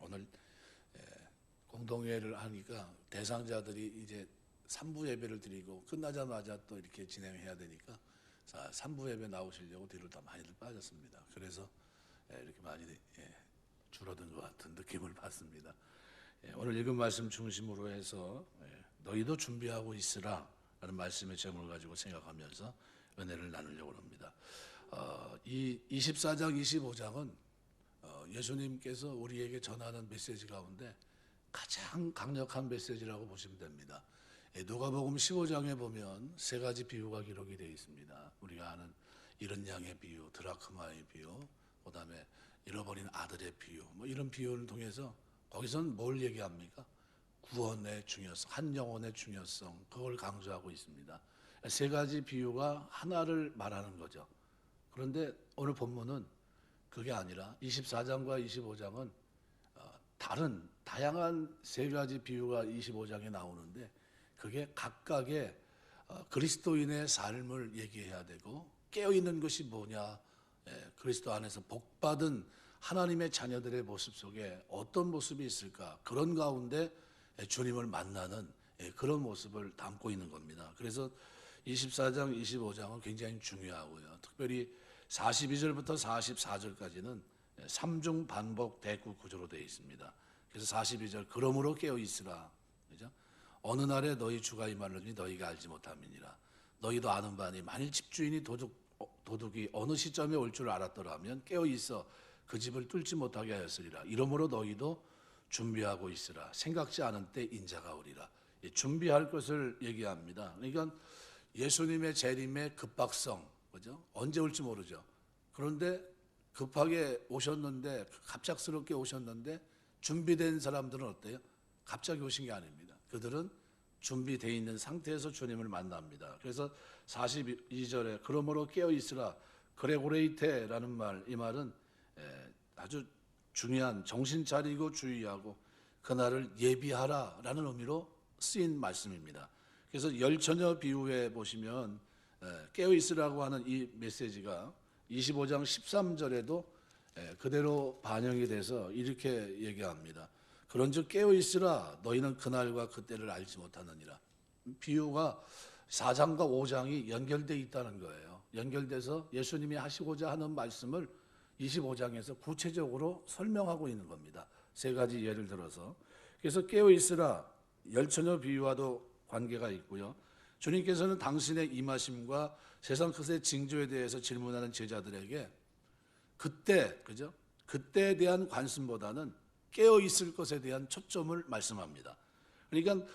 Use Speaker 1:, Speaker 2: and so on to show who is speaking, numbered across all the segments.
Speaker 1: 오늘 공동회를 하니까 대상자들이 이제 3부 예배를 드리고 끝나자마자 또 이렇게 진행해야 되니까 3부 예배 나오시려고 뒤로 다 많이들 빠졌습니다. 그래서 이렇게 많이 줄어든 것 같은 느낌을 받습니다. 오늘 읽은 말씀 중심으로 해서 너희도 준비하고 있으라 라는 말씀의 제목을 가지고 생각하면서 은혜를 나누려고 합니다. 이 24장 25장은 예수님께서 우리에게 전하는 메시지 가운데 가장 강력한 메시지라고 보시면 됩니다. 누가복음 15장에 보면 세 가지 비유가 기록이 되어 있습니다. 우리가 아는 잃은 양의 비유, 드라크마의 비유, 그다음에 잃어버린 아들의 비유, 이런 비유를 통해서 거기서는 뭘 얘기합니까? 구원의 중요성, 한 영혼의 중요성, 그걸 강조하고 있습니다. 세 가지 비유가 하나를 말하는 거죠. 그런데 오늘 본문은 그게 아니라 24장과 25장은 다른 다양한 세 가지 비유가 25장에 나오는데 그게 각각의 그리스도인의 삶을 얘기해야 되고 깨어있는 것이 뭐냐, 그리스도 안에서 복받은 하나님의 자녀들의 모습 속에 어떤 모습이 있을까, 그런 가운데 주님을 만나는 그런 모습을 담고 있는 겁니다. 그래서 24장, 25장은 굉장히 중요하고요. 특별히 42절부터 44절까지는 삼중 반복 대구 구조로 되어 있습니다. 그래서 42절 그러므로 깨어 있으라, 그죠? 어느 날에 너희 주가 임하느니 너희가 알지 못함이니라. 너희도 아는 바니 만일 집주인이 도둑이 어느 시점에 올 줄 알았더라면 깨어 있어 그 집을 뚫지 못하게 하였으리라. 이러므로 너희도 준비하고 있으라. 생각지 않은 때 인자가 오리라. 준비할 것을 얘기합니다. 그러니까 예수님의 재림의 급박성, 그죠? 언제 올지 모르죠. 그런데 급하게 오셨는데, 갑작스럽게 오셨는데 준비된 사람들은 어때요? 갑자기 오신 게 아닙니다. 그들은 준비되어 있는 상태에서 주님을 만납니다. 그래서 42절에 그러므로 깨어 있으라 그레고레이테라는 말, 이 말은 아주 중요한 정신 차리고 주의하고 그날을 예비하라라는 의미로 쓰인 말씀입니다. 그래서 열처녀 비유에 보시면 깨어 있으라고 하는 이 메시지가 25장 13절에도 그대로 반영이 돼서 이렇게 얘기합니다. 그런즉 깨어 있으라 너희는 그날과 그때를 알지 못하느니라. 비유가 4장과 5장이 연결되어 있다는 거예요. 연결돼서 예수님이 하시고자 하는 말씀을 25장에서 구체적으로 설명하고 있는 겁니다. 세 가지 예를 들어서. 그래서 깨어 있으라 열처녀 비유와도 관계가 있고요. 주님께서는 당신의 임하심과 세상 끝의 징조에 대해서 질문하는 제자들에게 그때, 그죠? 그때에 대한 관심보다는 깨어 있을 것에 대한 초점을 말씀합니다. 그러니까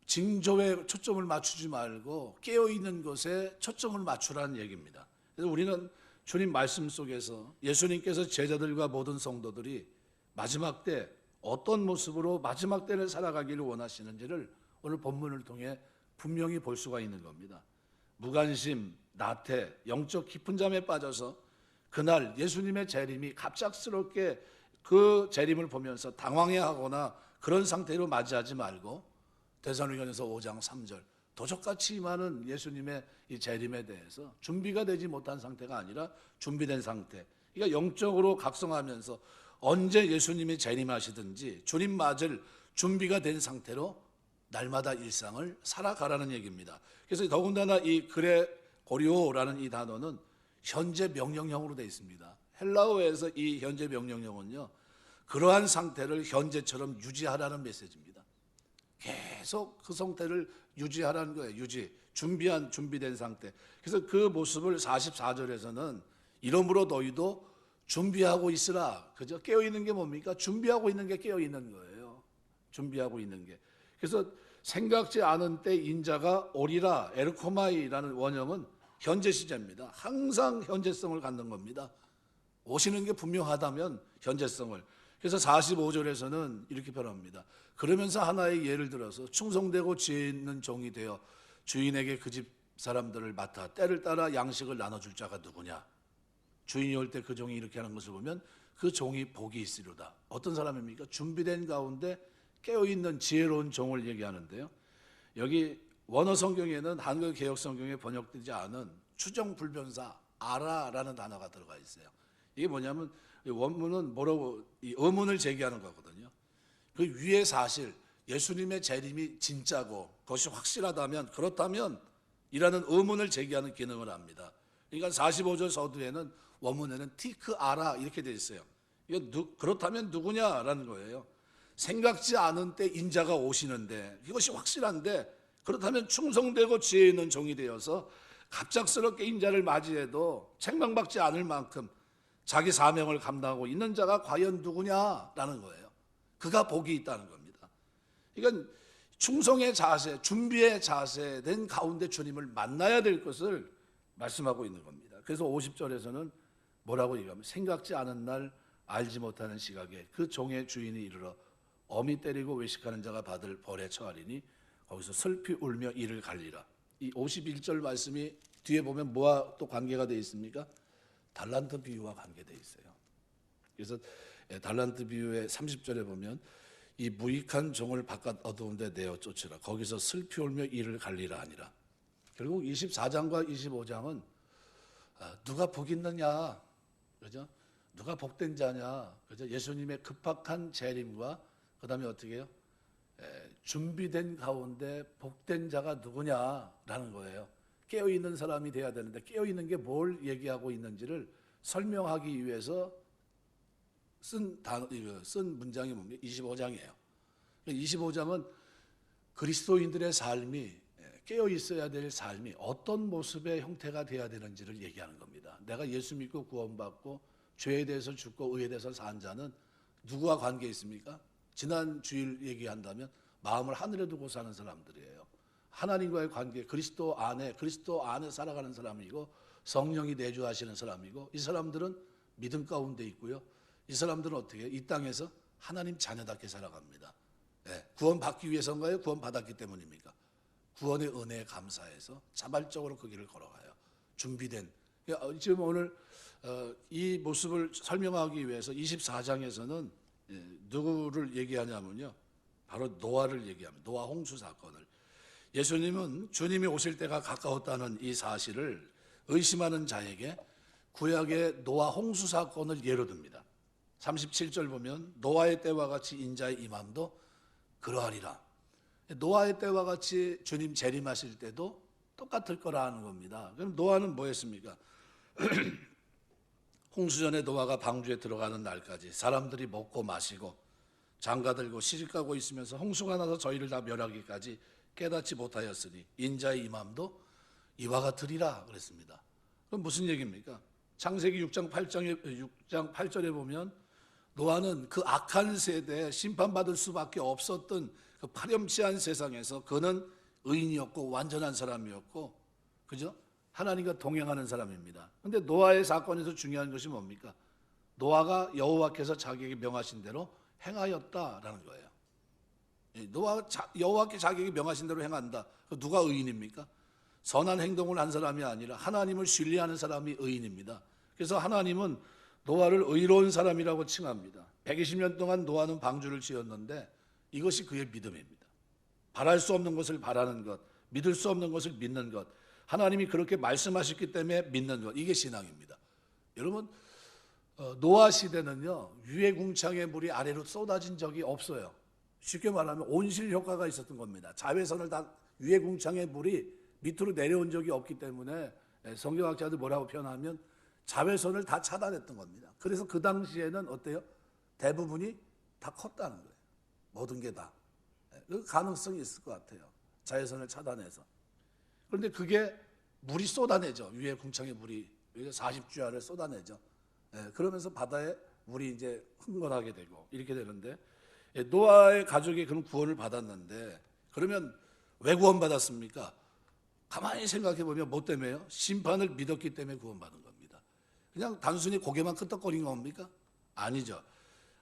Speaker 1: 징조에 초점을 맞추지 말고 깨어 있는 것에 초점을 맞추라는 얘기입니다. 그래서 우리는 주님 말씀 속에서 예수님께서 제자들과 모든 성도들이 마지막 때 어떤 모습으로 마지막 때를 살아가기를 원하시는지를 오늘 본문을 통해 분명히 볼 수가 있는 겁니다. 무관심, 나태, 영적 깊은 잠에 빠져서 그날 예수님의 재림이 갑작스럽게 그 재림을 보면서 당황해하거나 그런 상태로 맞이하지 말고 데살로니가전서 5장 3절 도적같이 임하는 예수님의 이 재림에 대해서 준비가 되지 못한 상태가 아니라 준비된 상태, 그러니까 영적으로 각성하면서 언제 예수님이 재림하시든지 주님 맞을 준비가 된 상태로 날마다 일상을 살아가라는 얘기입니다. 그래서 더군다나 이 그레고리오라는 이 단어는 현재 명령형으로 되어 있습니다. 헬라어에서 이 현재 명령형은요, 그러한 상태를 현재처럼 유지하라는 메시지입니다. 계속 그 상태를 유지하라는 거예요. 준비된 상태. 그래서 그 모습을 44절에서는 이러므로 너희도 준비하고 있으라. 그죠? 깨어 있는 게 뭡니까? 준비하고 있는 게 깨어 있는 거예요. 준비하고 있는 게. 그래서 생각지 않은 때 인자가 오리라. 에르코마이라는 원형은 현재 시제입니다. 항상 현재성을 갖는 겁니다. 오시는 게 분명하다면 현재성을. 그래서 45절에서는 이렇게 표현합니다. 그러면서 하나의 예를 들어서 충성되고 지혜 있는 종이 되어 주인에게 그 집 사람들을 맡아 때를 따라 양식을 나눠줄 자가 누구냐. 주인이 올 때 그 종이 이렇게 하는 것을 보면 그 종이 복이 있으리로다. 어떤 사람입니까? 준비된 가운데 깨어있는 지혜로운 종을 얘기하는데요. 여기 원어 성경에는 한글 개역 성경에 번역되지 않은 추정불변사 아라라는 단어가 들어가 있어요. 이게 뭐냐면 원문은 뭐라고 이 의문을 제기하는 거거든요. 그 위의 사실, 예수님의 재림이 진짜고 그것이 확실하다면, 그렇다면 이라는 의문을 제기하는 기능을 합니다. 그러니까 45절 서두에는 원문에는 티크 아라 이렇게 되어 있어요. 이거 그렇다면 누구냐라는 거예요. 생각지 않은 때 인자가 오시는데, 이것이 확실한데, 그렇다면 충성되고 지혜 있는 종이 되어서 갑작스럽게 인자를 맞이해도 책망받지 않을 만큼 자기 사명을 감당하고 있는 자가 과연 누구냐라는 거예요. 그가 복이 있다는 겁니다. 이건 충성의 자세, 준비의 자세된 가운데 주님을 만나야 될 것을 말씀하고 있는 겁니다. 그래서 50절에서는 뭐라고 얘기하면, 생각지 않은 날 알지 못하는 시각에 그 종의 주인이 이르러 어미 때리고 외식하는 자가 받을 벌에 처하리니 거기서 슬피 울며 이를 갈리라. 이 51절 말씀이 뒤에 보면 뭐와 또 관계가 되어 있습니까? 달란트 비유와 관계되어 있어요. 그래서 달란트 비유의 30절에 보면 이 무익한 종을 바깥 어두운 데 내어 쫓으라. 거기서 슬피 울며 이를 갈리라 하니라. 결국 24장과 25장은 누가 복 있느냐, 그죠? 누가 복된 자냐, 그죠? 예수님의 급박한 재림과 그다음에 어떻게 해요? 준비된 가운데 복된 자가 누구냐라는 거예요. 깨어있는 사람이 돼야 되는데, 깨어있는 게 뭘 얘기하고 있는지를 설명하기 위해서 쓴 문장이 뭡니까? 25장이에요. 25장은 그리스도인들의 삶이, 깨어있어야 될 삶이 어떤 모습의 형태가 돼야 되는지를 얘기하는 겁니다. 내가 예수 믿고 구원받고 죄에 대해서 죽고 의에 대해서 산 자는 누구와 관계 있습니까? 지난 주일 얘기한다면 마음을 하늘에 두고 사는 사람들이에요. 하나님과의 관계, 그리스도 안에 살아가는 사람이고, 성령이 내주하시는 사람이고, 이 사람들은 믿음 가운데 있고요. 이 사람들은 어떻게 해요? 이 땅에서 하나님 자녀답게 살아갑니다. 구원받기 위해서인가요? 구원받았기 때문입니까? 구원의 은혜에 감사해서 자발적으로 그 길을 걸어가요. 준비된. 지금 오늘 이 모습을 설명하기 위해서 24장에서는 누구를 얘기하냐면요, 바로 노아를 얘기합니다. 노아 홍수 사건을. 예수님은 주님이 오실 때가 가까웠다는 이 사실을 의심하는 자에게 구약의 노아 홍수 사건을 예로 듭니다. 37절 보면 노아의 때와 같이 인자의 임함도 그러하리라. 노아의 때와 같이 주님 재림하실 때도 똑같을 거라는 겁니다. 그럼 노아는 뭐 했습니까? 홍수전에 노아가 방주에 들어가는 날까지 사람들이 먹고 마시고 장가들고 시집가고 있으면서 홍수가 나서 저희를 다 멸하기까지 깨닫지 못하였으니 인자의 임함도 이와 같으리라 그랬습니다. 그럼 무슨 얘기입니까? 창세기 6장 8절에 보면 노아는 그 악한 세대에 심판받을 수밖에 없었던 그 파렴치한 세상에서 그는 의인이었고 완전한 사람이었고, 그죠? 하나님과 동행하는 사람입니다. 그런데 노아의 사건에서 중요한 것이 뭡니까? 노아가 여호와께서 자기에게 명하신 대로 행하였다라는 거예요. 노아가 여호와께 자기에게 명하신 대로 행한다. 누가 의인입니까? 선한 행동을 한 사람이 아니라 하나님을 신뢰하는 사람이 의인입니다. 그래서 하나님은 노아를 의로운 사람이라고 칭합니다. 120년 동안 노아는 방주를 지었는데 이것이 그의 믿음입니다. 바랄 수 없는 것을 바라는 것, 믿을 수 없는 것을 믿는 것, 하나님이 그렇게 말씀하셨기 때문에 믿는 것, 이게 신앙입니다. 여러분, 노아 시대는요, 유해궁창의 물이 아래로 쏟아진 적이 없어요. 쉽게 말하면 온실 효과가 있었던 겁니다. 자외선을 다, 유해궁창의 물이 밑으로 내려온 적이 없기 때문에 성경학자들 뭐라고 표현하면 자외선을 다 차단했던 겁니다. 그래서 그 당시에는 어때요? 대부분이 다 컸다는 거예요. 모든 게 다. 그 가능성이 있을 것 같아요. 자외선을 차단해서. 그런데 그게 물이 쏟아내죠. 위에 궁창의 물이 40주야를 쏟아내죠. 그러면서 바다에 물이 이제 흥건하게 되고 이렇게 되는데, 노아의 가족이 그런 구원을 받았는데, 그러면 왜 구원받았습니까? 가만히 생각해 보면 뭐 때문에요? 심판을 믿었기 때문에 구원받은 겁니다. 그냥 단순히 고개만 끄덕거린 겁니까? 아니죠.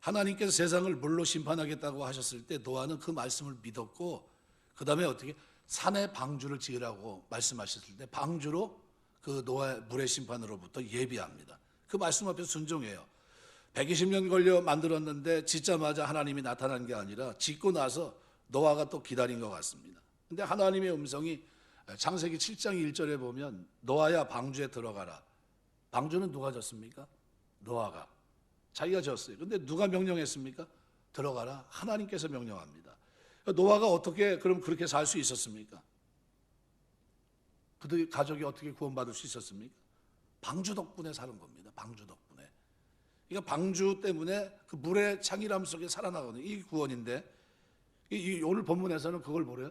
Speaker 1: 하나님께서 세상을 물로 심판하겠다고 하셨을 때 노아는 그 말씀을 믿었고, 그 다음에 어떻게 산에 방주를 지으라고 말씀하셨을 때 방주로 그 노아의 물의 심판으로부터 예비합니다. 그 말씀 앞에 순종해요. 120년 걸려 만들었는데 짓자마자 하나님이 나타난 게 아니라 짓고 나서 노아가 또 기다린 것 같습니다. 근데 하나님의 음성이 창세기 7장 1절에 보면 노아야 방주에 들어가라. 방주는 누가 졌습니까? 노아가. 자기가 졌어요. 근데 누가 명령했습니까? 들어가라. 하나님께서 명령합니다. 노아가 어떻게 그럼 그렇게 살 수 있었습니까? 그들 가족이 어떻게 구원받을 수 있었습니까? 방주 덕분에 사는 겁니다. 방주 덕분에. 그러니까 방주 때문에 그 물의 창이람 속에 살아나거든요. 이 구원인데 오늘 본문에서는 그걸 뭐래요?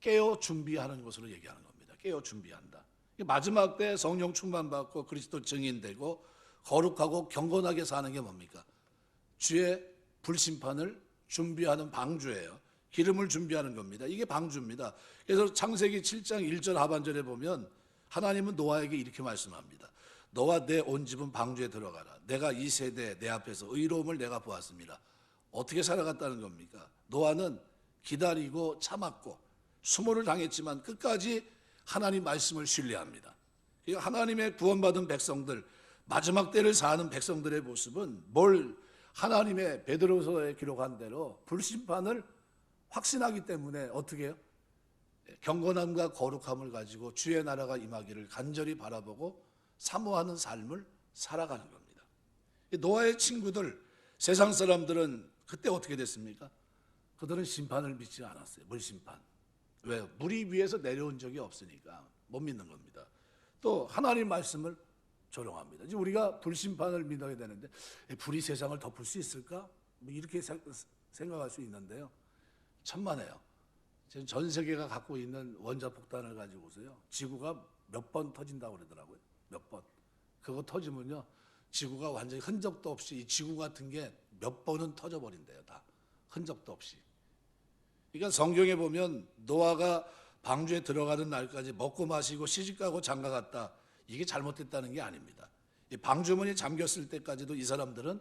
Speaker 1: 깨어 준비하는 것으로 얘기하는 겁니다. 깨어 준비한다. 마지막 때 성령 충만받고 그리스도 증인되고 거룩하고 경건하게 사는 게 뭡니까? 주의 불심판을 준비하는 방주예요. 기름을 준비하는 겁니다. 이게 방주입니다. 그래서 창세기 7장 1절 하반절에 보면 하나님은 노아에게 이렇게 말씀합니다. 너와 내 온 집은 방주에 들어가라. 내가 이 세대에 내 앞에서 의로움을 내가 보았습니다. 어떻게 살아갔다는 겁니까? 노아는 기다리고 참았고 수모를 당했지만 끝까지 하나님 말씀을 신뢰합니다. 하나님의 구원받은 백성들, 마지막 때를 사는 백성들의 모습은 뭘 하나님의 베드로서에 기록한 대로 불심판을 확신하기 때문에 어떻게 해요? 경건함과 거룩함을 가지고 주의 나라가 임하기를 간절히 바라보고 사모하는 삶을 살아가는 겁니다. 노아의 친구들, 세상 사람들은 그때 어떻게 됐습니까? 그들은 심판을 믿지 않았어요. 물심판. 왜요? 물이 위에서 내려온 적이 없으니까 못 믿는 겁니다. 또 하나님 말씀을 조롱합니다. 이제 우리가 불심판을 믿어야 되는데 불이 세상을 덮을 수 있을까? 뭐 이렇게 생각할 수 있는데요. 천만에요. 지금 전 세계가 갖고 있는 원자폭탄을 가지고 오세요. 지구가 몇 번 터진다고 그러더라고요. 몇 번. 그거 터지면요. 지구가 완전히 흔적도 없이 이 지구 같은 게 몇 번은 터져버린대요. 다. 흔적도 없이. 그러니까 성경에 보면 노아가 방주에 들어가는 날까지 먹고 마시고 시집가고 장가갔다. 이게 잘못됐다는 게 아닙니다. 이 방주문이 잠겼을 때까지도 이 사람들은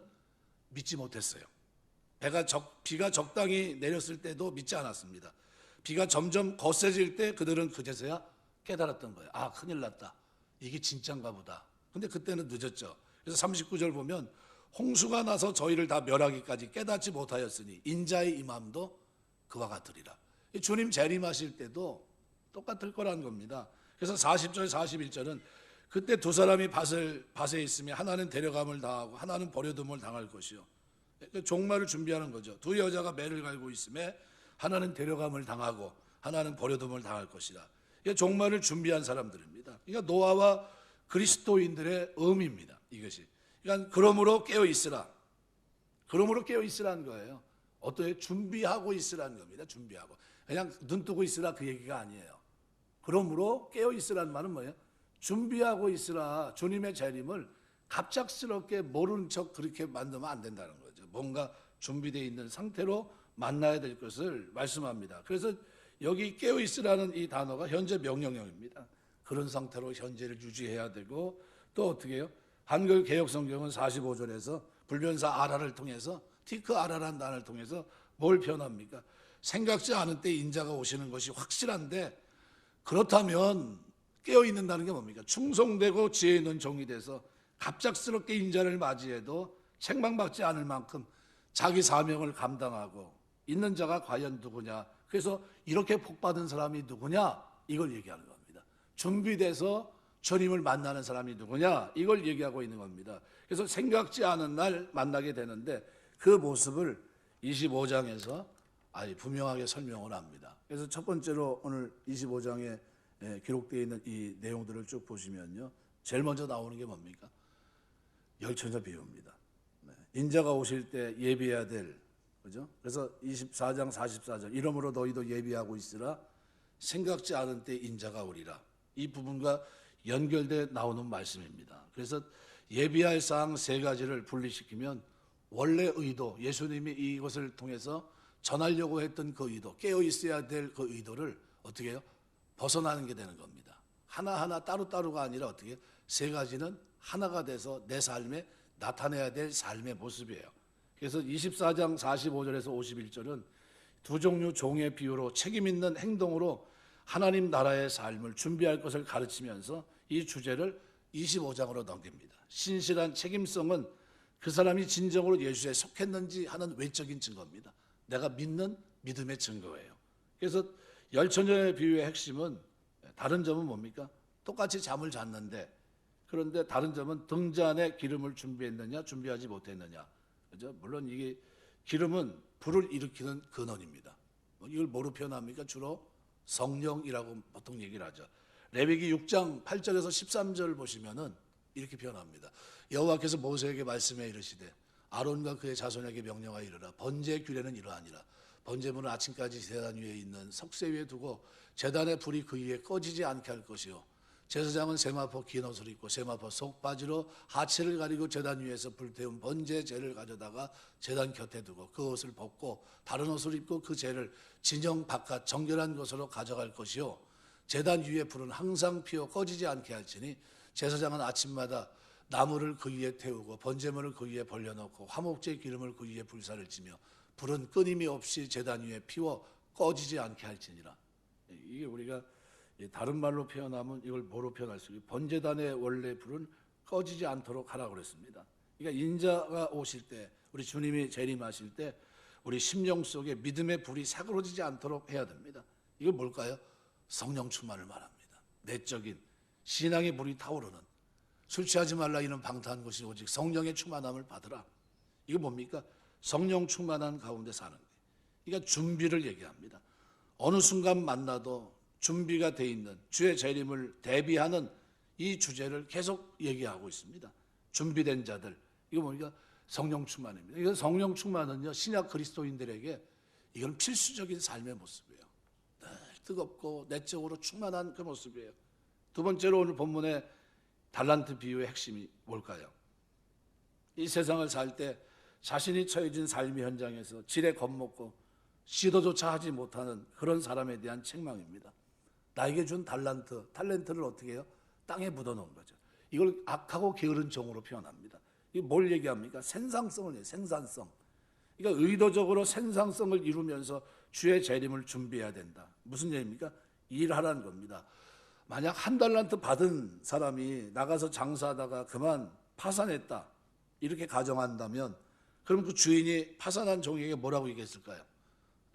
Speaker 1: 믿지 못했어요. 비가 적당히 내렸을 때도 믿지 않았습니다. 비가 점점 거세질 때 그들은 그제서야 깨달았던 거예요. 아, 큰일 났다. 이게 진짠가 보다. 근데 그때는 늦었죠. 그래서 39절 보면 홍수가 나서 저희를 다 멸하기까지 깨닫지 못하였으니 인자의 임함도 그와 같으리라. 주님 재림하실 때도 똑같을 거라는 겁니다. 그래서 40절 41절은 그때 두 사람이 밭에 있으며 하나는 데려감을 당하고 하나는 버려둠을 당할 것이요. 종말을 준비하는 거죠. 두 여자가 매를 갈고 있음에 하나는 데려감을 당하고 하나는 버려둠을 당할 것이라. 이게 종말을 준비한 사람들입니다. 그러니까 노아와 그리스도인들의 의미입니다. 이것이. 그러니까 그러므로 깨어 있으라. 그러므로 깨어 있으라는 거예요. 어떻게 준비하고 있으라는 겁니다. 준비하고. 그냥 눈 뜨고 있으라 그 얘기가 아니에요. 그러므로 깨어 있으라는 말은 뭐예요? 준비하고 있으라. 주님의 재림을 갑작스럽게 모르는 척 그렇게 만들면 안 된다는 거죠. 뭔가 준비되어 있는 상태로 만나야 될 것을 말씀합니다. 그래서 여기 깨어 있으라는 이 단어가 현재 명령형입니다. 그런 상태로 현재를 유지해야 되고 또 어떻게 해요? 한글 개역 성경은 45절에서 불변사 아라를 통해서 티크 아라라는 단어를 통해서 뭘 표현합니까? 생각지 않은 때 인자가 오시는 것이 확실한데 그렇다면 깨어 있는다는 게 뭡니까? 충성되고 지혜 있는 종이 돼서 갑작스럽게 인자를 맞이해도 책망받지 않을 만큼 자기 사명을 감당하고 있는 자가 과연 누구냐? 그래서 이렇게 복받은 사람이 누구냐? 이걸 얘기하는 겁니다. 준비돼서 주님을 만나는 사람이 누구냐? 이걸 얘기하고 있는 겁니다. 그래서 생각지 않은 날 만나게 되는데 그 모습을 25장에서 아주 분명하게 설명을 합니다. 그래서 첫 번째로 오늘 25장에 기록되어 있는 이 내용들을 쭉 보시면요. 제일 먼저 나오는 게 뭡니까? 열처녀 비유입니다. 인자가 오실 때 예비해야 될, 그죠? 그래서 24장 44절 이러므로 너희도 예비하고 있으라 생각지 않은 때 인자가 오리라. 이 부분과 연결돼 나오는 말씀입니다. 그래서 예비할 사항 세 가지를 분리시키면 원래 의도, 예수님이 이것을 통해서 전하려고 했던 그 의도, 깨어 있어야 될 그 의도를 어떻게 해요? 벗어나는 게 되는 겁니다. 하나하나 따로따로가 아니라 어떻게 해요? 세 가지는 하나가 돼서 내 삶에 나타내야 될 삶의 모습이에요. 그래서 24장 45절에서 51절은 두 종류 종의 비유로 책임 있는 행동으로 하나님 나라의 삶을 준비할 것을 가르치면서 이 주제를 25장으로 넘깁니다. 신실한 책임성은 그 사람이 진정으로 예수에 속했는지 하는 외적인 증거입니다. 내가 믿는 믿음의 증거예요. 그래서 열처녀의 비유의 핵심은 다른 점은 뭡니까? 똑같이 잠을 잤는데 그런데 다른 점은 등잔에 기름을 준비했느냐 준비하지 못했느냐. 그죠? 물론 이게 기름은 불을 일으키는 근원입니다. 이걸 뭐로 표현합니까? 주로 성령이라고 보통 얘기를 하죠. 레위기 6장 8절에서 13절 보시면은 이렇게 표현합니다. 여호와께서 모세에게 말씀해 이르시되 아론과 그의 자손에게 명령하여 이르라. 번제 규례는 이러하니라. 번제물은 아침까지 제단 위에 있는 석쇠 위에 두고 제단의 불이 그 위에 꺼지지 않게 할 것이요, 제사장은 세마포 긴 옷을 입고 세마포 속바지로 하체를 가리고 제단 위에서 불태운 번제 제를 가져다가 제단 곁에 두고 그 옷을 벗고 다른 옷을 입고 그 제를 진영 바깥 정결한 곳으로 가져갈 것이요, 제단 위에 불은 항상 피어 꺼지지 않게 할지니 제사장은 아침마다 나무를 그 위에 태우고 번제물을 그 위에 벌려놓고 화목제 기름을 그 위에 불사를 지며 불은 끊임이 없이 제단 위에 피워 꺼지지 않게 할지니라. 이게 우리가 다른 말로 표현하면 이걸 뭐로 표현할 수 있어요? 번제단의 원래 불은 꺼지지 않도록 하라고 그랬습니다. 그러니까 인자가 오실 때, 우리 주님이 재림하실 때 우리 심령 속에 믿음의 불이 사그러지지 않도록 해야 됩니다. 이거 뭘까요? 성령 충만을 말합니다. 내적인 신앙의 불이 타오르는, 술 취하지 말라 이는 방탕한 것이 오직 성령의 충만함을 받으라. 이거 뭡니까? 성령 충만한 가운데 사는 거예요. 그러니까 준비를 얘기합니다. 어느 순간 만나도 준비가 돼 있는 주의 재림을 대비하는 이 주제를 계속 얘기하고 있습니다. 준비된 자들, 이거 뭡니까? 성령 충만입니다. 이건 성령 충만은요, 신약 그리스도인들에게 이건 필수적인 삶의 모습이에요. 늘 뜨겁고 내적으로 충만한 그 모습이에요. 두 번째로 오늘 본문의 달란트 비유의 핵심이 뭘까요? 이 세상을 살 때 자신이 처해진 삶의 현장에서 지레 겁먹고 시도조차 하지 못하는 그런 사람에 대한 책망입니다. 나에게 준 탤런트를 어떻게 해요? 땅에 묻어놓은 거죠. 이걸 악하고 게으른 종으로 표현합니다. 이게 뭘 얘기합니까? 생산성을 해요. 생산성. 그러니까 의도적으로 생산성을 이루면서 주의 재림을 준비해야 된다. 무슨 얘기입니까? 일하라는 겁니다. 만약 한 달란트 받은 사람이 나가서 장사하다가 그만 파산했다, 이렇게 가정한다면 그럼 그 주인이 파산한 종에게 뭐라고 얘기했을까요?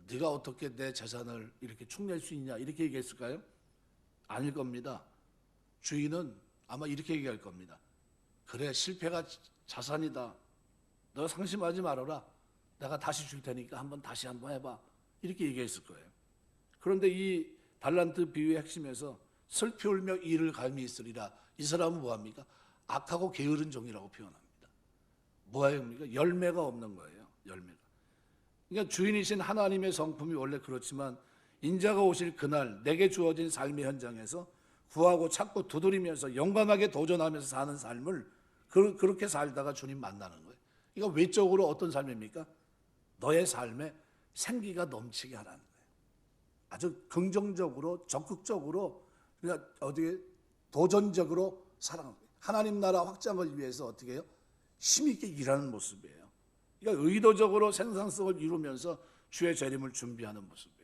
Speaker 1: 네가 어떻게 내 재산을 이렇게 축낼 수 있냐, 이렇게 얘기했을까요? 아닐 겁니다. 주인은 아마 이렇게 얘기할 겁니다. 그래, 실패가 자산이다. 너 상심하지 말아라. 내가 다시 줄 테니까 다시 한번 해봐. 이렇게 얘기했을 거예요. 그런데 이 달란트 비유의 핵심에서 슬피 울며 이를 갈미 있으리라. 이 사람은 뭐합니까? 악하고 게으른 종이라고 표현합니다. 뭐예요? 열매가 없는 거예요. 열매가. 그러니까 주인이신 하나님의 성품이 원래 그렇지만 인자가 오실 그날 내게 주어진 삶의 현장에서 구하고 찾고 두드리면서 영감하게 도전하면서 사는 삶을 그렇게 살다가 주님 만나는 거예요. 이거 외적으로 어떤 삶입니까? 너의 삶에 생기가 넘치게 하라는 거예요. 아주 긍정적으로, 적극적으로, 그러니까 어떻게 도전적으로 살아가는 거예요. 하나님 나라 확장을 위해서 어떻게 해요? 힘있게 일하는 모습이에요. 그러니까 의도적으로 생산성을 이루면서 주의 재림을 준비하는 모습이에요.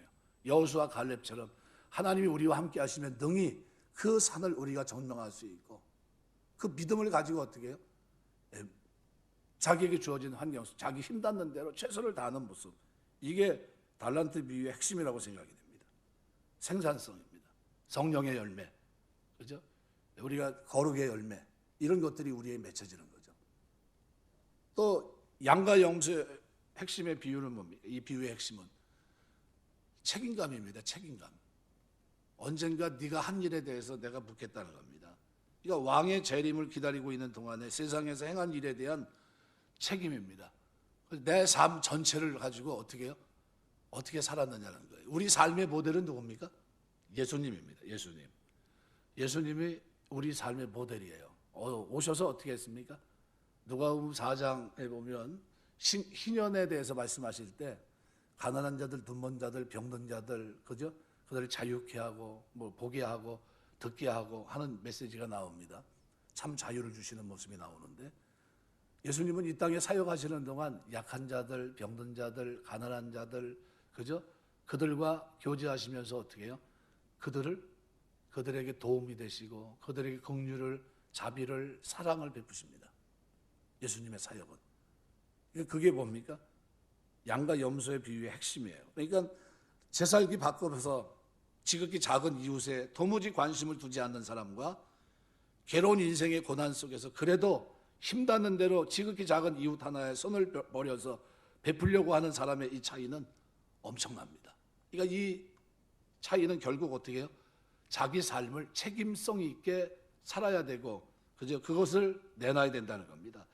Speaker 1: 여호수아 갈렙처럼 하나님이 우리와 함께 하시면 능히 그 산을 우리가 점령할 수 있고, 그 믿음을 가지고 어떻게 해요? 자기에게 주어진 환경 속 자기 힘 닿는 대로 최선을 다하는 모습, 이게 달란트 비유의 핵심이라고 생각이 됩니다. 생산성입니다. 성령의 열매, 그죠? 우리가 거룩의 열매, 이런 것들이 우리에 맺혀지는 거죠. 또 양과 염소의 핵심의 비유는 뭡니까? 이 비유의 핵심은 책임감입니다. 책임감. 언젠가 네가 한 일에 대해서 내가 묻겠다는 겁니다. 그러니까 왕의 재림을 기다리고 있는 동안에 세상에서 행한 일에 대한 책임입니다. 내 삶 전체를 가지고 어떻게 해요? 어떻게 살았느냐는 거예요. 우리 삶의 모델은 누굽니까? 예수님입니다. 예수님. 예수님이 우리 삶의 모델이에요. 오셔서 어떻게 했습니까? 누가복음 4장에 보면 희년에 대해서 말씀하실 때 가난한 자들, 눈먼 자들, 병든 자들, 그죠? 그들을 자유케 하고 보게 하고 듣게 하고 하는 메시지가 나옵니다. 참 자유를 주시는 모습이 나오는데, 예수님은 이 땅에 사역하시는 동안 약한 자들, 병든 자들, 가난한 자들, 그죠? 그들과 교제하시면서 어떻게 해요? 그들에게 도움이 되시고 그들에게 긍휼을, 자비를, 사랑을 베푸십니다. 예수님의 사역은. 그게 뭡니까? 양과 염소의 비유의 핵심이에요. 그러니까 제 살기 바꿔서 지극히 작은 이웃에 도무지 관심을 두지 않는 사람과 괴로운 인생의 고난 속에서 그래도 힘닿는 대로 지극히 작은 이웃 하나에 손을 버려서 베풀려고 하는 사람의 이 차이는 엄청납니다. 그러니까 이 차이는 결국 어떻게 해요? 자기 삶을 책임성 있게 살아야 되고, 그죠? 그것을 내놔야 된다는 겁니다.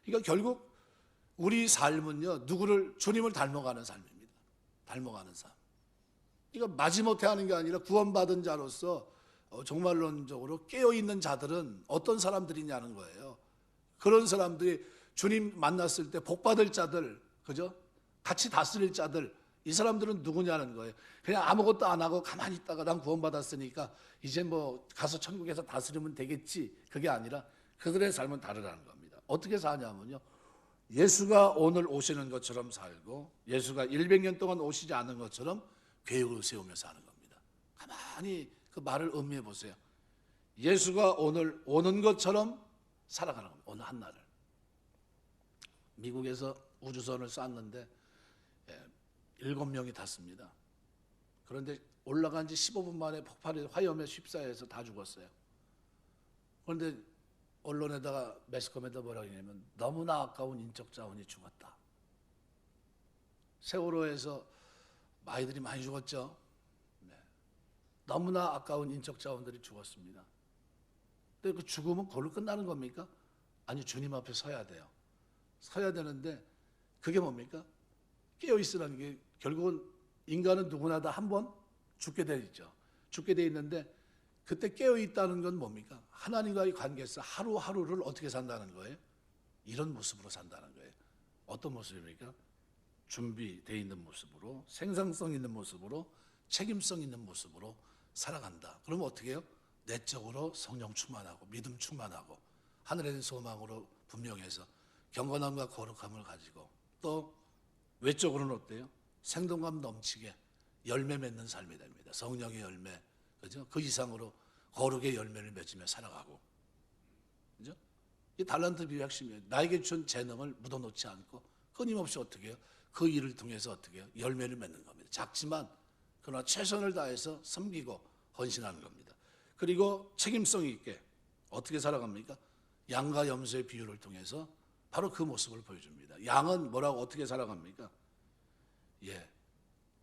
Speaker 1: 그러니까 결국 우리 삶은요, 주님을 닮아가는 삶입니다. 닮아가는 삶. 그러니까 마지못해 하는 게 아니라 구원받은 자로서 정말론적으로 깨어있는 자들은 어떤 사람들이냐는 거예요. 그런 사람들이 주님 만났을 때 복받을 자들, 그죠? 같이 다스릴 자들, 이 사람들은 누구냐는 거예요. 그냥 아무것도 안 하고 가만히 있다가 난 구원받았으니까 이제 뭐 가서 천국에서 다스리면 되겠지. 그게 아니라 그들의 삶은 다르다는 겁니다. 어떻게 사냐면요, 예수가 오늘 오시는 것처럼 살고 예수가 100년 동안 오시지 않은 것처럼 계획을 세우며 사는 겁니다. 가만히 그 말을 음미해 보세요. 예수가 오늘 오는 것처럼 살아가는 겁니다. 어느 한날을. 미국에서 우주선을 쐈는데 7명이 탔습니다. 그런데 올라간 지 15분 만에 폭발이 화염에 휩싸여서 다 죽었어요. 그런데 언론에다가 매스컴에다 뭐라고 하냐면 너무나 아까운 인적 자원이 죽었다. 세월호에서 아이들이 많이 죽었죠. 네. 너무나 아까운 인적 자원들이 죽었습니다. 근데 그 죽음은 그걸로 끝나는 겁니까? 아니, 주님 앞에 서야 돼요. 서야 되는데 그게 뭡니까? 깨어있으라는 게 결국은 인간은 누구나 다 한 번 죽게 돼 있죠. 죽게 돼 있는데 그때 깨어있다는 건 뭡니까? 하나님과의 관계에서 하루하루를 어떻게 산다는 거예요? 이런 모습으로 산다는 거예요. 어떤 모습입니까? 준비되어 있는 모습으로, 생산성 있는 모습으로, 책임성 있는 모습으로 살아간다. 그러면 어떻게 해요? 내적으로 성령 충만하고 믿음 충만하고 하늘에 대한 소망으로 분명해서 경건함과 거룩함을 가지고 또 외적으로는 어때요? 생동감 넘치게 열매 맺는 삶이 됩니다. 성령의 열매, 그죠? 그 이상으로 거룩의 열매를 맺으며 살아가고, 그죠? 이 달란트 비유의 핵심이에요. 나에게 준 재능을 묻어놓지 않고 끊임없이 어떻게 해요? 그 일을 통해서 어떻게 해요? 열매를 맺는 겁니다. 작지만 그러나 최선을 다해서 섬기고 헌신하는 겁니다. 그리고 책임성 있게 어떻게 살아갑니까? 양과 염소의 비유를 통해서 바로 그 모습을 보여줍니다. 양은 뭐라고 어떻게 살아갑니까?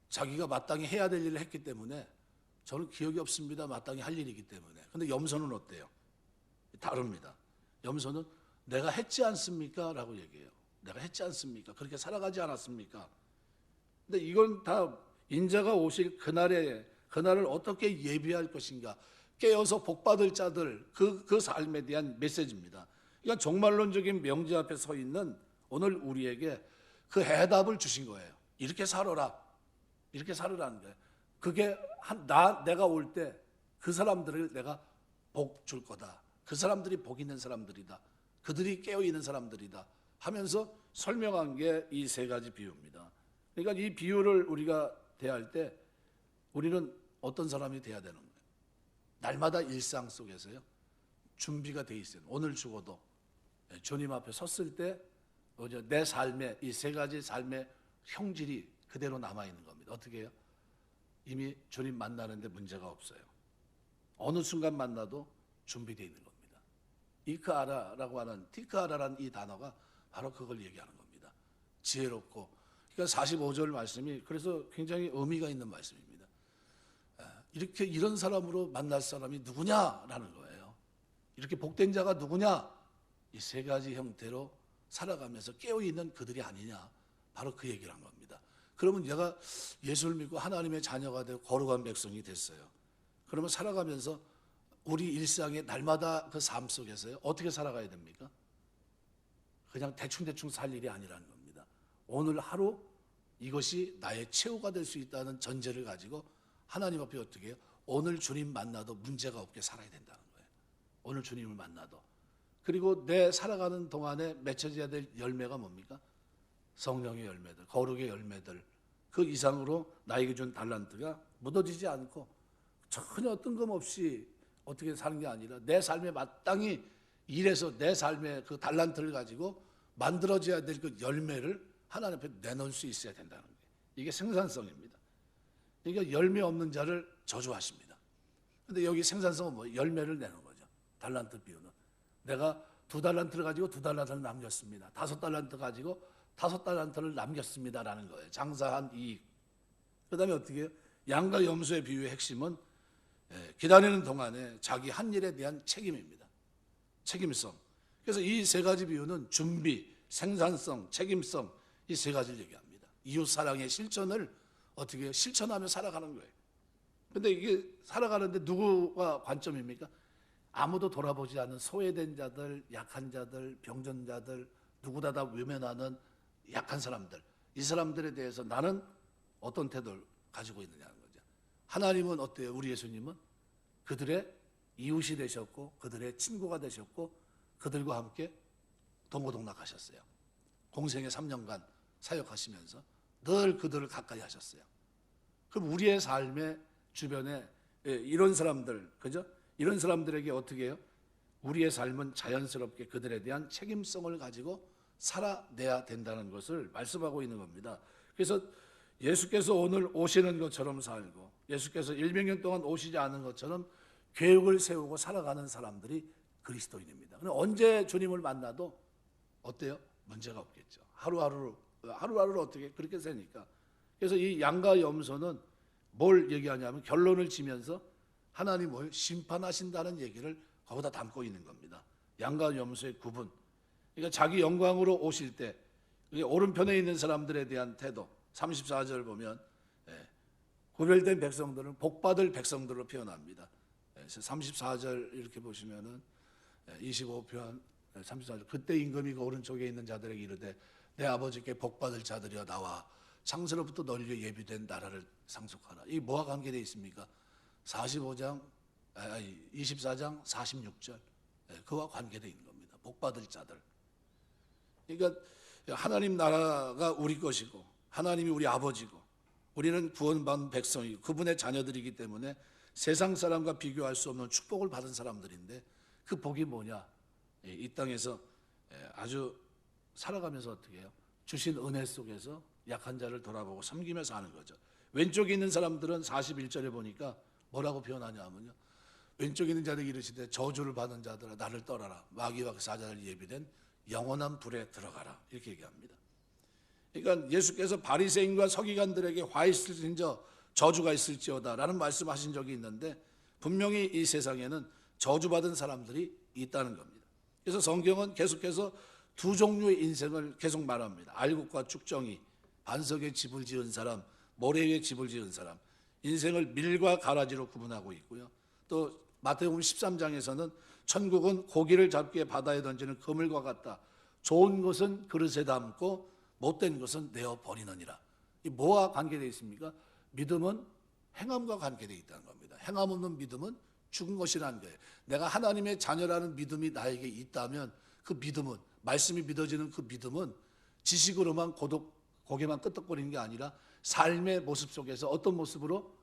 Speaker 1: 자기가 마땅히 해야 될 일을 했기 때문에 저는 기억이 없습니다. 마땅히 할 일이기 때문에. 근데 염소는 어때요? 다릅니다. 염소는 내가 했지 않습니까? 라고 얘기해요. 내가 했지 않습니까? 그렇게 살아가지 않았습니까? 근데 이건 다 인자가 오실 그날을 어떻게 예비할 것인가, 깨어서 복받을 자들, 그 삶에 대한 메시지입니다. 그러니까 정말론적인 명제 앞에 서 있는 오늘 우리에게 그 해답을 주신 거예요. 이렇게 살아라. 이렇게 살으라는 거예요. 그게 내가 올 때 그 사람들을 내가 복 줄 거다. 그 사람들이 복 있는 사람들이다. 그들이 깨어있는 사람들이다 하면서 설명한 게 이 세 가지 비유입니다. 그러니까 이 비유를 우리가 대할 때 우리는 어떤 사람이 돼야 되는 거예요? 날마다 일상 속에서요, 준비가 돼 있어요. 오늘 죽어도 주님 앞에 섰을 때 내 삶의 이 세 가지 삶의 형질이 그대로 남아있는 겁니다. 어떻게 해요? 이미 주님 만나는데 문제가 없어요. 어느 순간 만나도 준비되어 있는 겁니다. 이크아라라고 하는, 티크아라라는 이 단어가 바로 그걸 얘기하는 겁니다. 지혜롭고. 그러니까 45절 말씀이 그래서 굉장히 의미가 있는 말씀입니다. 이런 사람으로 만날 사람이 누구냐라는 거예요. 이렇게 복된 자가 누구냐? 이 세 가지 형태로 살아가면서 깨어있는 그들이 아니냐. 바로 그 얘기를 한 겁니다. 그러면 내가 예수를 믿고 하나님의 자녀가 되고 거룩한 백성이 됐어요. 그러면 살아가면서 우리 일상의 날마다 그 삶 속에서요, 어떻게 살아가야 됩니까? 그냥 대충대충 살 일이 아니라는 겁니다. 오늘 하루 이것이 나의 최후가 될 수 있다는 전제를 가지고 하나님 앞에 어떻게 해요? 오늘 주님 만나도 문제가 없게 살아야 된다는 거예요. 오늘 주님을 만나도. 그리고 내 살아가는 동안에 맺혀져야 될 열매가 뭡니까? 성령의 열매들, 거룩의 열매들, 그 이상으로 나에게 준 달란트가 묻어지지 않고 전혀 뜬금없이 어떻게 사는 게 아니라 내 삶에 마땅히 일해서 내 삶의 그 달란트를 가지고 만들어져야 될 그 열매를 하나님 앞에 내놓을 수 있어야 된다는 거예요. 이게 생산성입니다. 그러니까 열매 없는 자를 저주하십니다. 그런데 여기 생산성은 뭐? 열매를 내는 거죠. 달란트 비유는. 내가 2달란트를 가지고 2달란트를 남겼습니다. 5달란트 가지고 5달란트를 남겼습니다라는 거예요. 장사한 이익. 그다음에 어떻게 해요? 양과 염소의 비유의 핵심은 기다리는 동안에 자기 한 일에 대한 책임입니다. 책임성. 그래서 이 세 가지 비유는 준비, 생산성, 책임성, 이 세 가지를 얘기합니다. 이웃 사랑의 실천을 어떻게 해요? 실천하며 살아가는 거예요. 근데 이게 살아가는데 누구가 관점입니까? 아무도 돌아보지 않는 소외된 자들, 약한 자들, 병전자들, 누구다 다 외면하는 약한 사람들, 이 사람들에 대해서 나는 어떤 태도를 가지고 있느냐는 거죠. 하나님은 어때요? 우리 예수님은 그들의 이웃이 되셨고 그들의 친구가 되셨고 그들과 함께 동고동락하셨어요. 공생의 3년간 사역하시면서 늘 그들을 가까이 하셨어요. 그럼 우리의 삶의 주변에 이런 사람들, 그죠? 이런 사람들에게 어떻게 해요? 우리의 삶은 자연스럽게 그들에 대한 책임성을 가지고 살아내야 된다는 것을 말씀하고 있는 겁니다. 그래서 예수께서 오늘 오시는 것처럼 살고 예수께서 100년 동안 오시지 않은 것처럼 계획을 세우고 살아가는 사람들이 그리스도인입니다. 언제 주님을 만나도 어때요? 문제가 없겠죠. 하루하루를 어떻게 그렇게 사니까. 그래서 이 양과 염소는 뭘 얘기하냐면 결론을 지면서 하나님 뭘 심판하신다는 얘기를 거기다 담고 있는 겁니다. 양과 염소의 구분. 그러니까 자기 영광으로 오실 때 오른편에 있는 사람들에 대한 태도. 34절 보면 구별된 백성들은 복받을 백성들로 표현합니다. 그래서 34절 이렇게 보시면은 25편 34절 그때 임금이 그 오른쪽에 있는 자들에게 이르되 내 아버지께 복받을 자들이여 나와 창세로부터 너를 위해 예비된 나라를 상속하라. 이 뭐와 관계되어 있습니까? 24장 46절 그와 관계되어 있는 겁니다. 복받을 자들. 그러니까 하나님 나라가 우리 것이고 하나님이 우리 아버지고 우리는 구원받은 백성이고 그분의 자녀들이기 때문에 세상 사람과 비교할 수 없는 축복을 받은 사람들인데 그 복이 뭐냐? 이 땅에서 아주 살아가면서 어떻게 해요? 주신 은혜 속에서 약한 자를 돌아보고 섬기며 사는 거죠. 왼쪽에 있는 사람들은 41절에 보니까 뭐라고 표현하냐면요. 왼쪽에 있는 자들이 이르시되 저주를 받은 자들아 나를 떠나라. 마귀와 그 사자를 예비된 영원한 불에 들어가라. 이렇게 얘기합니다. 그러니까 예수께서 바리새인과 서기관들에게 화 있을진저 저주가 있을지어다라는 말씀하신 적이 있는데 분명히 이 세상에는 저주받은 사람들이 있다는 겁니다. 그래서 성경은 계속해서 두 종류의 인생을 계속 말합니다. 알곡과 쭉정이, 반석에 집을 지은 사람, 모래 위에 집을 지은 사람. 인생을 밀과 가라지로 구분하고 있고요. 또 마태복음 13장에서는 천국은 고기를 잡기에 바다에 던지는 그물과 같다. 좋은 것은 그릇에 담고 못된 것은 내어 버리느니라. 이 뭐와 관계되어 있습니까? 믿음은 행함과 관계되어 있다는 겁니다. 행함 없는 믿음은 죽은 것이라는 거예요. 내가 하나님의 자녀라는 믿음이 나에게 있다면 그 믿음은 말씀이 믿어지는 그 믿음은 지식으로만 고개만 끄덕거리는 게 아니라 삶의 모습 속에서 어떤 모습으로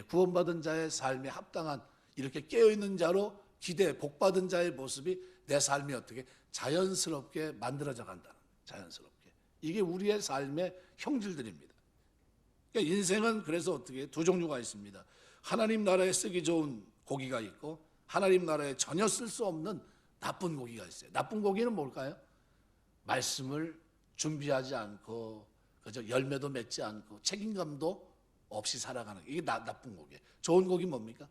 Speaker 1: 구원받은 자의 삶에 합당한 이렇게 깨어있는 자로 기대 복받은 자의 모습이 내 삶이 어떻게 자연스럽게 만들어져 간다는 거예요. 자연스럽게. 이게 우리의 삶의 형질들입니다. 그러니까 인생은 그래서 어떻게 두 종류가 있습니다. 하나님 나라에 쓰기 좋은 고기가 있고 하나님 나라에 전혀 쓸 수 없는 나쁜 고기가 있어요. 나쁜 고기는 뭘까요? 말씀을 준비하지 않고 그저 열매도 맺지 않고 책임감도 없이 살아가는 이게 나쁜 고기예요. 좋은 고기 뭡니까?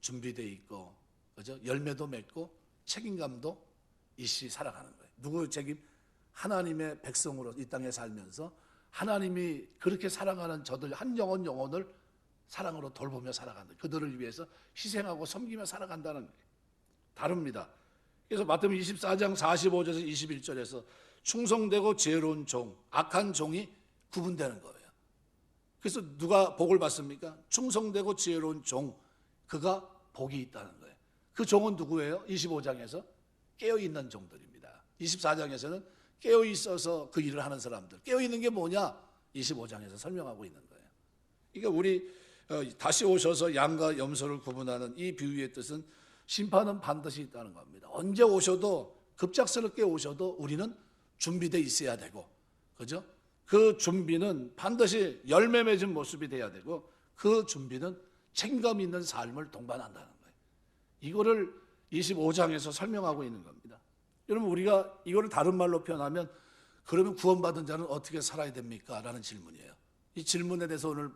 Speaker 1: 준비되어 있고 그죠? 열매도 맺고 책임감도 있이 살아가는 거예요. 누구 책임? 하나님의 백성으로 이 땅에 살면서 하나님이 그렇게 사랑하는 저들 한 영혼을 사랑으로 돌보며 살아간다. 그들을 위해서 희생하고 섬기며 살아간다는 거예요. 다릅니다. 그래서 마태복음 24장 45절에서 21절에서 충성되고 지혜로운 종, 악한 종이 구분되는 거예요. 그래서 누가 복을 받습니까? 충성되고 지혜로운 종, 그가 복이 있다는 거예요. 그 종은 누구예요? 25장에서 깨어있는 종들입니다. 24장에서는 깨어있어서 그 일을 하는 사람들. 깨어있는 게 뭐냐? 25장에서 설명하고 있는 거예요. 그러니까 우리 다시 오셔서 양과 염소를 구분하는 이 비유의 뜻은 심판은 반드시 있다는 겁니다. 언제 오셔도 급작스럽게 오셔도 우리는 준비되어 있어야 되고, 그죠? 그 준비는 반드시 열매 맺은 모습이 돼야 되고, 그 준비는 책임감 있는 삶을 동반한다는 거예요. 이거를 25장에서 설명하고 있는 겁니다. 여러분 우리가 이거를 다른 말로 표현하면 그러면 구원받은 자는 어떻게 살아야 됩니까? 라는 질문이에요. 이 질문에 대해서 오늘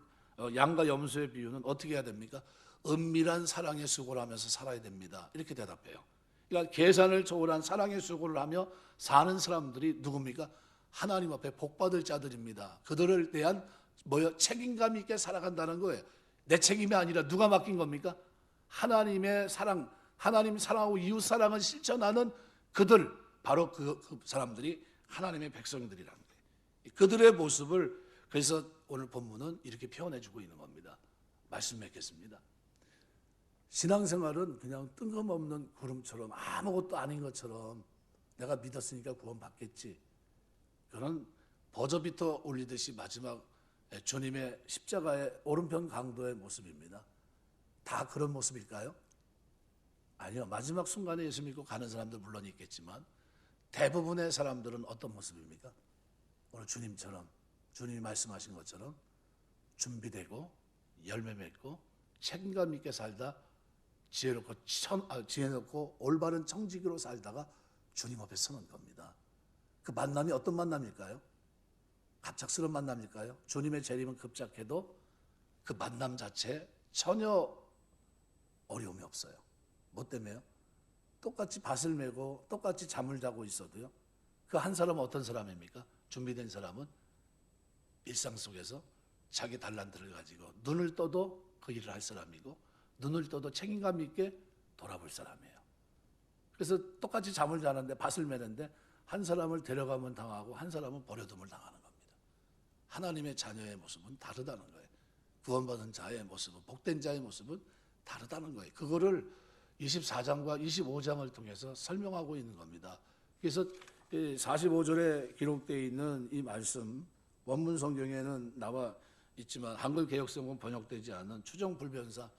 Speaker 1: 양과 염소의 비유는 어떻게 해야 됩니까? 은밀한 사랑의 수고를 하면서 살아야 됩니다. 이렇게 대답해요. 그러니까 계산을 초월한 사랑의 수고를 하며 사는 사람들이 누굽니까? 하나님 앞에 복받을 자들입니다. 그들을 대한 책임감 있게 살아간다는 거예요. 내 책임이 아니라 누가 맡긴 겁니까? 하나님의 사랑, 하나님 사랑하고 이웃 사랑을 실천하는 그들, 바로 그 사람들이 하나님의 백성들이라는 거예요. 그들의 모습을 그래서 오늘 본문은 이렇게 표현해주고 있는 겁니다. 말씀 맺겠습니다. 신앙생활은 그냥 뜬금없는 구름처럼 아무것도 아닌 것처럼 내가 믿었으니까 구원받겠지, 그런 버저비터 올리듯이 마지막 주님의 십자가의 오른편 강도의 모습입니다. 다 그런 모습일까요? 아니요. 마지막 순간에 예수 믿고 가는 사람들 물론 있겠지만 대부분의 사람들은 어떤 모습입니까? 오늘 주님처럼, 주님이 말씀하신 것처럼 준비되고 열매 맺고 책임감 있게 살다 지혜롭고 올바른 청지기로 살다가 주님 앞에 서는 겁니다. 그 만남이 어떤 만남일까요? 갑작스러운 만남일까요? 주님의 재림은 급작해도 그 만남 자체에 전혀 어려움이 없어요. 뭐 때문에요? 똑같이 밭을 메고 똑같이 잠을 자고 있어도요, 그 한 사람은 어떤 사람입니까? 준비된 사람은 일상 속에서 자기 달란트를 가지고 눈을 떠도 그 일을 할 사람이고 눈을 떠도 책임감 있게 돌아볼 사람이에요. 그래서 똑같이 잠을 자는데 밭을 메는데 한 사람을 데려가면 당하고 한 사람은 버려둠을 당하는 겁니다. 하나님의 자녀의 모습은 다르다는 거예요. 구원받은 자의 모습은, 복된 자의 모습은 다르다는 거예요. 그거를 24장과 25장을 통해서 설명하고 있는 겁니다. 그래서 45절에 기록되어 있는 이 말씀, 원문 성경에는 나와 있지만 한글 개역성은 번역되지 않은 추정불변사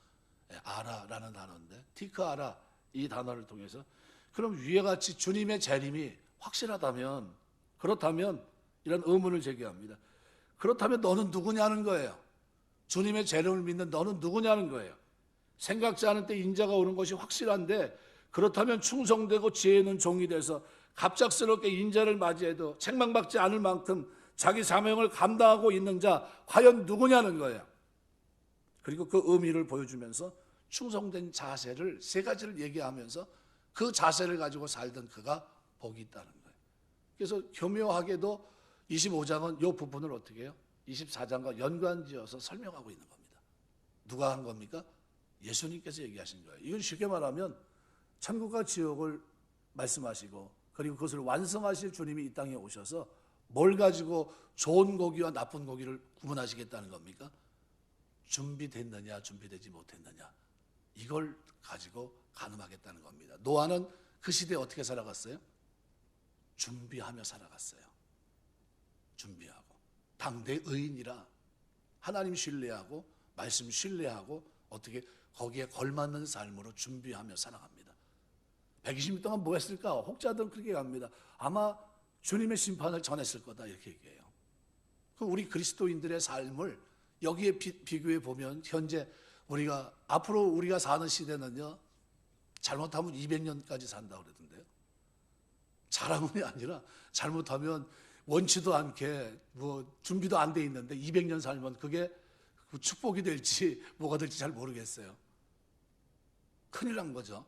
Speaker 1: 아라라는 단어인데, 티크아라 이 단어를 통해서 그럼 위와 같이 주님의 재림이 확실하다면, 그렇다면 이런 의문을 제기합니다. 그렇다면 너는 누구냐는 거예요. 주님의 재림을 믿는 너는 누구냐는 거예요. 생각지 않은 때 인자가 오는 것이 확실한데, 그렇다면 충성되고 지혜 있는 종이 돼서 갑작스럽게 인자를 맞이해도 책망받지 않을 만큼 자기 사명을 감당하고 있는 자 과연 누구냐는 거예요. 그리고 그 의미를 보여주면서 충성된 자세를 세 가지를 얘기하면서 그 자세를 가지고 살던 그가 복이 있다는 거예요. 그래서 교묘하게도 25장은 이 부분을 어떻게 해요? 24장과 연관지어서 설명하고 있는 겁니다. 누가 한 겁니까? 예수님께서 얘기하신 거예요. 이건 쉽게 말하면 천국과 지옥을 말씀하시고 그리고 그것을 완성하실 주님이 이 땅에 오셔서 뭘 가지고 좋은 고기와 나쁜 고기를 구분하시겠다는 겁니까? 준비됐느냐 준비되지 못했느냐, 이걸 가지고 가늠하겠다는 겁니다. 노아는 그 시대에 어떻게 살아갔어요? 준비하며 살아갔어요. 준비하고 당대 의인이라 하나님 신뢰하고 말씀 신뢰하고 어떻게 거기에 걸맞는 삶으로 준비하며 살아갑니다. 120년 동안 뭐 했을까? 혹자들은 그렇게 합니다. 아마 주님의 심판을 전했을 거다 이렇게 얘기해요. 우리 그리스도인들의 삶을 여기에 비교해 보면 현재 앞으로 우리가 사는 시대는요, 잘못하면 200년까지 산다고 그러던데요. 자랑이 아니라 잘못하면 원치도 않게 준비도 안 돼 있는데 200년 살면 그게 축복이 될지 뭐가 될지 잘 모르겠어요. 큰일 난 거죠.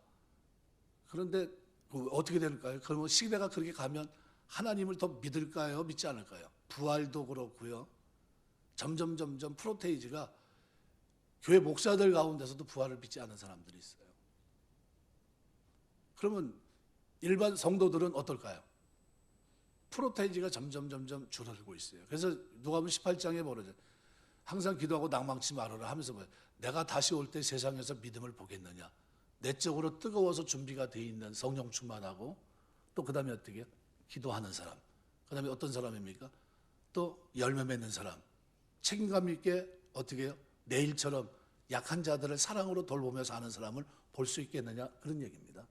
Speaker 1: 그런데 어떻게 될까요? 그러면 시대가 그렇게 가면 하나님을 더 믿을까요? 믿지 않을까요? 부활도 그렇고요. 점점 프로테이지가 교회 목사들 가운데서도 부활을 믿지 않는 사람들이 있어요. 그러면 일반 성도들은 어떨까요? 프로테이지가 점점 줄어들고 있어요. 그래서 누가복음 18장에 뭐라죠? 항상 기도하고 낭망치 말아라 하면서 내가 다시 올 때 세상에서 믿음을 보겠느냐, 내적으로 뜨거워서 준비가 돼 있는 성령 충만하고, 또 그 다음에 어떻게 해요? 기도하는 사람, 그 다음에 어떤 사람입니까? 또 열매 맺는 사람, 책임감 있게 어떻게 해요? 내일처럼 약한 자들을 사랑으로 돌보며 사는 사람을 볼 수 있겠느냐, 그런 얘기입니다.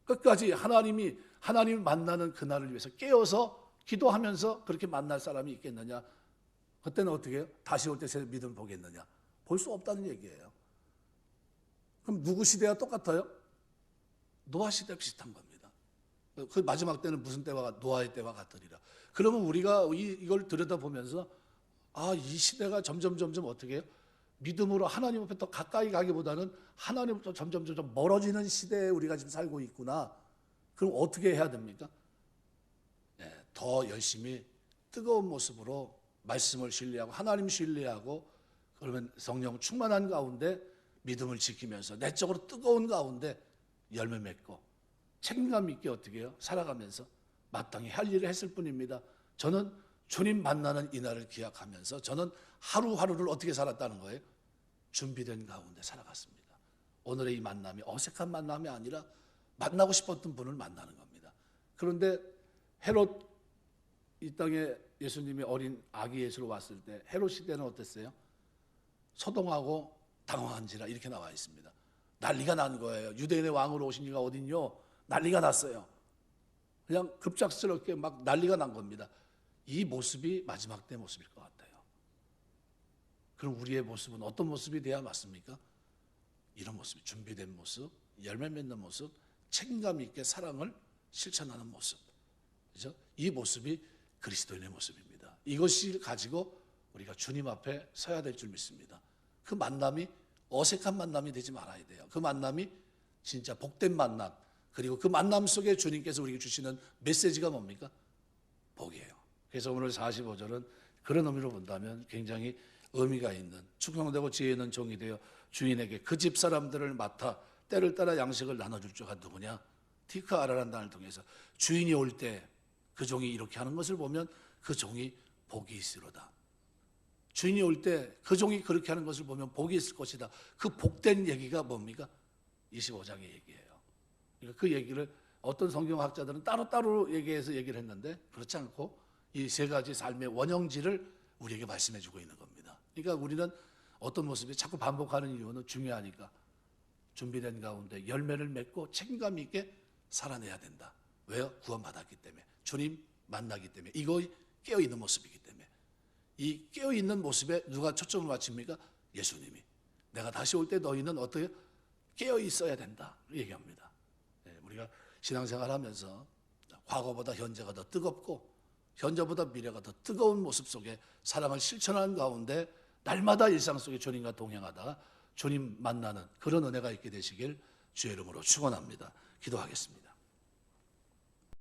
Speaker 1: 끝까지 하나님을 만나는 그날을 위해서 깨어서 기도하면서 그렇게 만날 사람이 있겠느냐? 그때는 어떻게 해요? 다시 올 때 새 믿음을 보겠느냐? 볼 수 없다는 얘기예요. 그럼 누구 시대와 똑같아요? 노아 시대 비슷한 겁니다. 그 마지막 때는 무슨 때와 노아의 때와 같으리라. 그러면 우리가 이걸 들여다보면서 이 시대가 점점 어떻게 해요? 믿음으로 하나님 앞에 더 가까이 가기보다는 하나님부터 점점 멀어지는 시대에 우리가 지금 살고 있구나. 그럼 어떻게 해야 됩니까? 더 열심히 뜨거운 모습으로 말씀을 신뢰하고 하나님 신뢰하고, 그러면 성령 충만한 가운데 믿음을 지키면서 내적으로 뜨거운 가운데 열매 맺고 책임감 있게 어떻게 해요? 살아가면서 마땅히 할 일을 했을 뿐입니다. 저는 주님 만나는 이날을 기약하면서 저는 하루하루를 어떻게 살았다는 거예요? 준비된 가운데 살아갔습니다. 오늘의 이 만남이 어색한 만남이 아니라 만나고 싶었던 분을 만나는 겁니다. 그런데 헤롯, 이 땅에 예수님이 어린 아기 예수로 왔을 때 헤롯 시대는 어땠어요? 소동하고 당황한지라 이렇게 나와 있습니다. 난리가 난 거예요. 유대인의 왕으로 오신 이가 어딨뇨? 난리가 났어요. 그냥 급작스럽게 막 난리가 난 겁니다. 이 모습이 마지막 때 모습일 것 같아요. 그럼 우리의 모습은 어떤 모습이 돼야 맞습니까? 이런 모습, 준비된 모습, 열매 맺는 모습, 책임감 있게 사랑을 실천하는 모습, 그렇죠? 이 모습이 그리스도인의 모습입니다. 이것을 가지고 우리가 주님 앞에 서야 될 줄 믿습니다. 그 만남이 어색한 만남이 되지 말아야 돼요. 그 만남이 진짜 복된 만남, 그리고 그 만남 속에 주님께서 우리에게 주시는 메시지가 뭡니까? 복이에요. 그래서 오늘 45절은 그런 의미로 본다면 굉장히 의미가 있는, 충성되고 지혜 있는 종이 되어 주인에게 그 집 사람들을 맡아 때를 따라 양식을 나눠줄 자가 누구냐? 티카 아라란단을 통해서 주인이 올 때 그 종이 이렇게 하는 것을 보면 그 종이 복이 있으로다. 주인이 올 때 그 종이 그렇게 하는 것을 보면 복이 있을 것이다. 그 복된 얘기가 뭡니까? 25장의 얘기예요. 그러니까 그 얘기를 어떤 성경학자들은 따로따로 얘기해서 얘기를 했는데, 그렇지 않고 이 세 가지 삶의 원형지를 우리에게 말씀해 주고 있는 겁니다. 그러니까 우리는 어떤 모습이 자꾸 반복하는 이유는 중요하니까 준비된 가운데 열매를 맺고 책임감 있게 살아내야 된다. 왜요? 구원받았기 때문에, 주님 만나기 때문에, 이거 깨어있는 모습이기 때문에. 이 깨어있는 모습에 누가 초점을 맞춥니까? 예수님이. 내가 다시 올 때 너희는 어떻게 깨어있어야 된다 얘기합니다. 우리가 신앙생활 하면서 과거보다 현재가 더 뜨겁고 현재보다 미래가 더 뜨거운 모습 속에 사랑을 실천하는 가운데 날마다 일상 속에 주님과 동행하다가 주님 만나는 그런 은혜가 있게 되시길 주의 이름으로 축원합니다. 기도하겠습니다.